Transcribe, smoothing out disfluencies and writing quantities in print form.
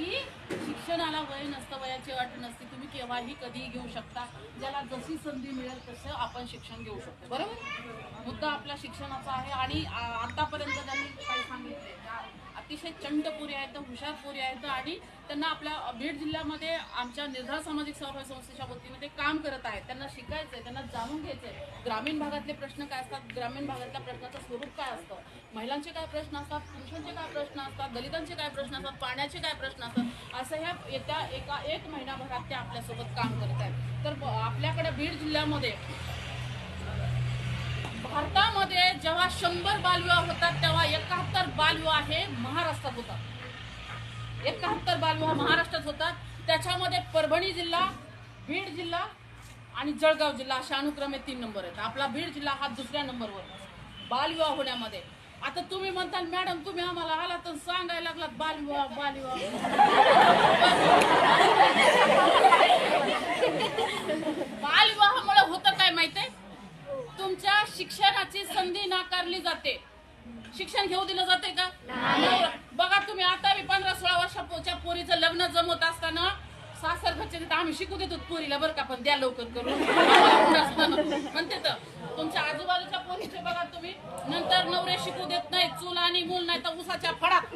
की शिक्षणाला वय नसतं, वयाची अट नसते, तुम्ही केव्हाही कधीही घेऊ शकता, ज्याला जशी संधी मिळेल तसं आपण शिक्षण घेऊ शकतो. बरोबर, मुद्दा आपला शिक्षणाचा आहे. आणि आतापर्यंत त्यांनी काही सांगितले अतिशय चंटपुरी आहेत, हुशारपुरी आहेत आणि त्यांना आपल्या बीड जिल्ह्यामध्ये आमच्या निर्धार सामाजिक सहकारी संस्थेच्या वतीने ते काम करत आहेत. त्यांना शिकायचं आहे, त्यांना जाणून घ्यायचं आहे ग्रामीण भागातले प्रश्न काय असतात, ग्रामीण भागातल्या प्रश्नाचं स्वरूप काय असतं, महिलांचे काय प्रश्न असतात, पुरुषांचे काय प्रश्न असतात, दलितांचे काय प्रश्न असतात, पाण्याचे काय प्रश्न असतात, असं ह्या येत्या एक महिनाभरात ते आपल्यासोबत काम करत आहेत. तर आपल्याकडे बीड जिल्ह्यामध्ये भारतामध्ये जेव्हा 100 बालविवाह होतात तेव्हा 71 बालविवाह हे महाराष्ट्रात होतात. 71 बालविवाह महाराष्ट्रात होतात. त्याच्यामध्ये परभणी जिल्हा, बीड जिल्हा आणि जळगाव जिल्हा अशा अनुक्रमे 3 नंबर आहेत. आपला बीड जिल्हा हा दुसऱ्या नंबरवर बालविवाह होण्यामध्ये. आता तुम्ही म्हणताल मॅडम तुम्ही आम्हाला आला तर सांगायला लागलात बालविवाह बालविवाह. बालविवाहामुळे होतं काय माहितीये, तुमच्या शिक्षणाची संधी नाकारली जाते. शिक्षण घेऊ दिलं जाते का? बघा तुम्ही आता 15-16 वर्षाच्या पोरीचं लग्न जमवत असताना सासर घरचे आम्ही शिकू देतो पोरीला बरं का, पण द्या लवकर करून म्हणते. तर तुमच्या आजूबाजूच्या पोरीचे बघा तुम्ही, नंतर नवरे शिकू देत नाही, चूल आणि मूल नाही तर उसाच्या फडात